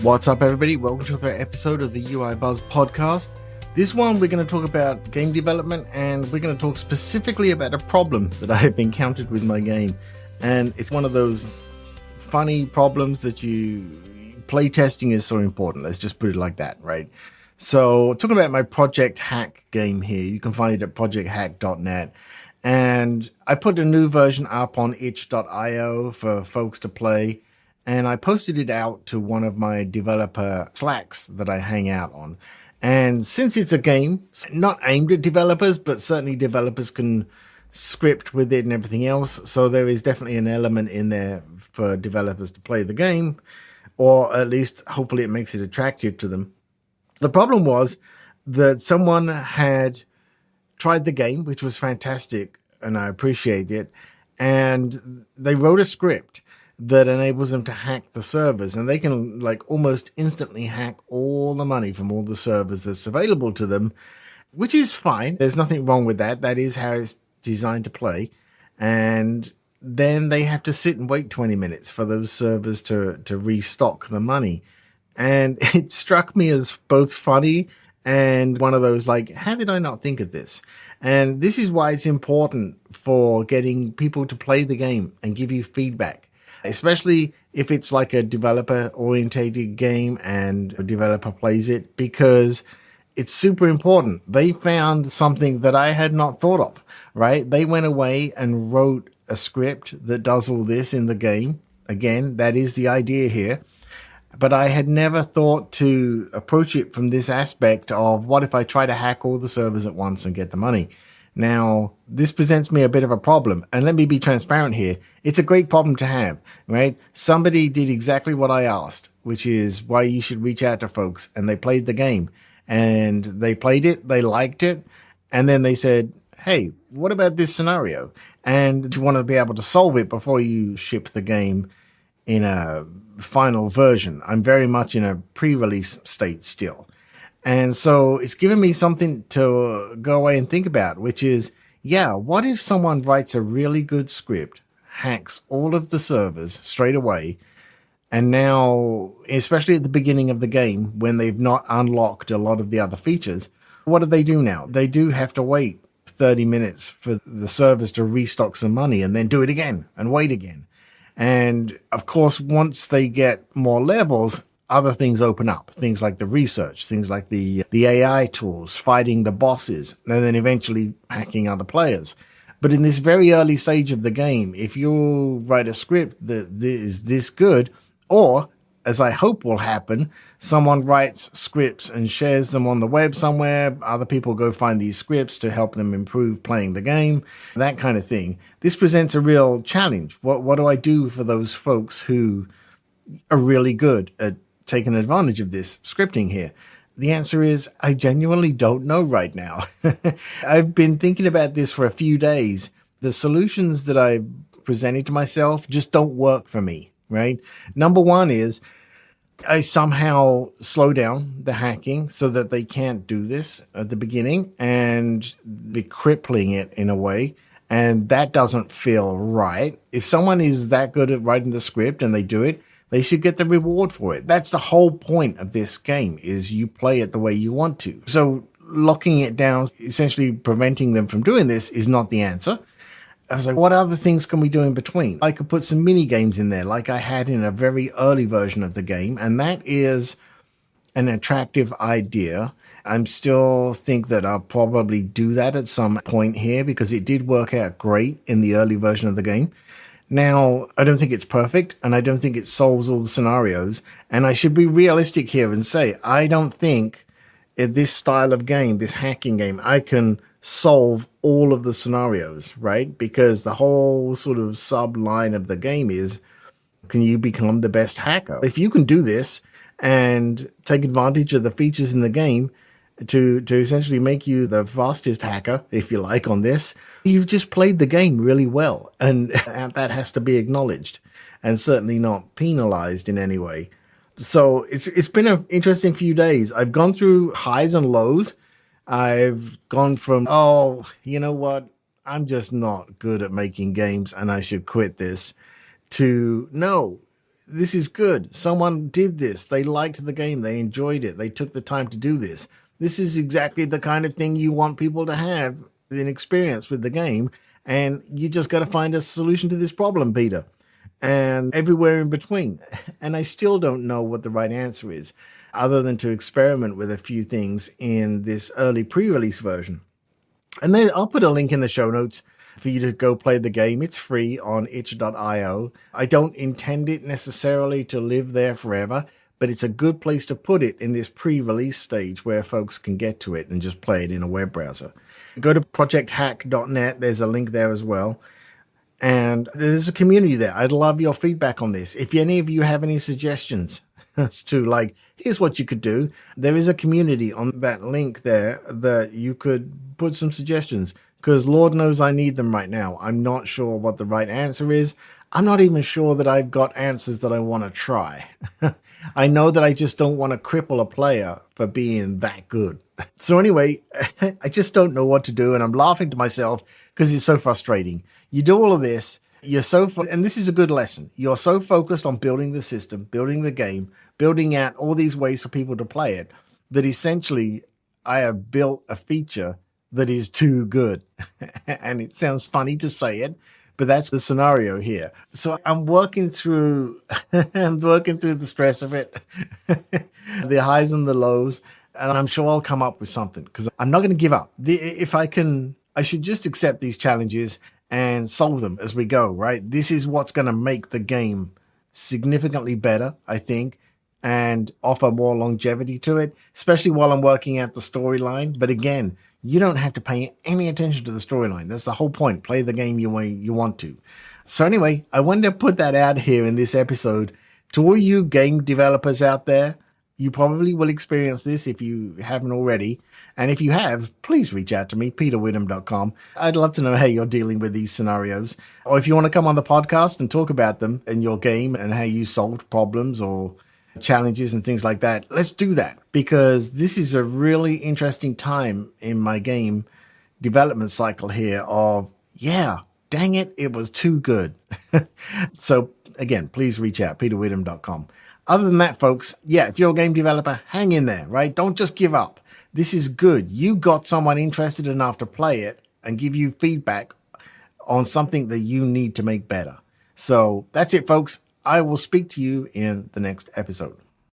What's up, everybody? Welcome to another episode of the UI Buzz podcast. This one, we're going to talk about game development, and we're going to talk specifically about a problem that I have encountered with my game. And it's one of those funny problems that playtesting is so important. Let's just put it like that, right? So, talking about my Project Hack game here, you can find it at projecthack.net. And I put a new version up on itch.io for folks to play. And I posted it out to one of my developer Slacks that I hang out on. And since it's a game, not aimed at developers, but certainly developers can script with it and everything else. So there is definitely an element in there for developers to play the game, or at least hopefully it makes it attractive to them. The problem was that someone had tried the game, which was fantastic, and I appreciate it. And they wrote a script that enables them to hack the servers, and they can almost instantly hack all the money from all the servers that's available to them, which is fine. There's nothing wrong with that. That is how it's designed to play. And then they have to sit and wait 20 minutes for those servers to restock the money. And it struck me as both funny and one of those how did I not think of this? And this is why it's important for getting people to play the game and give you feedback, especially if it's like a developer-orientated game and a developer plays it, because it's super important. They found something that I had not thought of, right? They went away and wrote a script that does all this in the game. Again, that is the idea here. But I had never thought to approach it from this aspect of what if I try to hack all the servers at once and get the money. Now, this presents me a bit of a problem, and let me be transparent here. It's a great problem to have, right? Somebody did exactly what I asked, which is why you should reach out to folks, and they played the game, and they played it, they liked it, and then they said, hey, what about this scenario? And you want to be able to solve it before you ship the game in a final version. I'm very much in a pre-release state still. And so it's given me something to go away and think about, which is, what if someone writes a really good script, hacks all of the servers straight away, and now, especially at the beginning of the game, when they've not unlocked a lot of the other features, what do they do now? They do have to wait 30 minutes for the servers to restock some money and then do it again and wait again. And of course, once they get more levels, other things open up, things like the research, things like the AI tools, fighting the bosses, and then eventually hacking other players. But in this very early stage of the game, if you write a script that is this good, or, as I hope will happen, someone writes scripts and shares them on the web somewhere, other people go find these scripts to help them improve playing the game, that kind of thing. This presents a real challenge. What do I do for those folks who are really good at taking advantage of this scripting here? The answer is, I genuinely don't know right now. I've been thinking about this for a few days. The solutions that I've presented to myself just don't work for me, right? Number one is I somehow slow down the hacking so that they can't do this at the beginning and be crippling it in a way. And that doesn't feel right. If someone is that good at writing the script and they do it, they should get the reward for it. That's the whole point of this game, is you play it the way you want to. So locking it down, essentially preventing them from doing this, is not the answer. I was like, what other things can we do in between? I could put some mini games in there like I had in a very early version of the game, and that is an attractive idea. I still think that I'll probably do that at some point here because it did work out great in the early version of the game. Now, I don't think it's perfect, and I don't think it solves all the scenarios, and I should be realistic here and say, I don't think in this style of game, this hacking game, I can solve all of the scenarios, right? Because the whole sort of sub-line of the game is, can you become the best hacker? If you can do this and take advantage of the features in the game to essentially make you the fastest hacker, if you like, on this, you've just played the game really well. And that has to be acknowledged and certainly not penalized in any way. So it's been an interesting few days. I've gone through highs and lows. I've gone from, you know what? I'm just not good at making games and I should quit this, to, no, this is good. Someone did this. They liked the game. They enjoyed it. They took the time to do this. This is exactly the kind of thing you want people to have an experience with the game. And you just got to find a solution to this problem, Peter, and everywhere in between. And I still don't know what the right answer is, other than to experiment with a few things in this early pre-release version. And then I'll put a link in the show notes for you to go play the game. It's free on itch.io. I don't intend it necessarily to live there forever, but it's a good place to put it in this pre-release stage where folks can get to it and just play it in a web browser. Go to projecthack.net. There's a link there as well. And there's a community there. I'd love your feedback on this. If any of you have any suggestions as to, like, here's what you could do, there is a community on that link there that you could put some suggestions, because Lord knows I need them right now. I'm not sure what the right answer is. I'm not even sure that I've got answers that I want to try. I know that I just don't want to cripple a player for being that good. So anyway, I just don't know what to do, and I'm laughing to myself because it's so frustrating. You do all of this, and this is a good lesson. You're so focused on building the system, building the game, building out all these ways for people to play it, that essentially I have built a feature that is too good. And it sounds funny to say it, but that's the scenario here. So I'm working through the stress of it, the highs and the lows, and I'm sure I'll come up with something, because I'm not going to give up. If I can, I should just accept these challenges and solve them as we go, right? This is what's going to make the game significantly better, I think, and offer more longevity to it, especially while I'm working out the storyline. But again, you don't have to pay any attention to the storyline. That's the whole point. Play the game you want to. So anyway, I wanted to put that out here in this episode to all you game developers out there. You probably will experience this if you haven't already. And if you have, please reach out to me, peterwitham.com. I'd love to know how you're dealing with these scenarios. Or if you want to come on the podcast and talk about them in your game and how you solved problems or challenges and things like that, let's do that, because this is a really interesting time in my game development cycle here of, yeah, dang it, it was too good. So again, please reach out, peterwitham.com. Other than that, folks, yeah, if you're a game developer, hang in there, right? Don't just give up. This is good. You got someone interested enough to play it and give you feedback on something that you need to make better. So that's it, folks. I will speak to you in the next episode.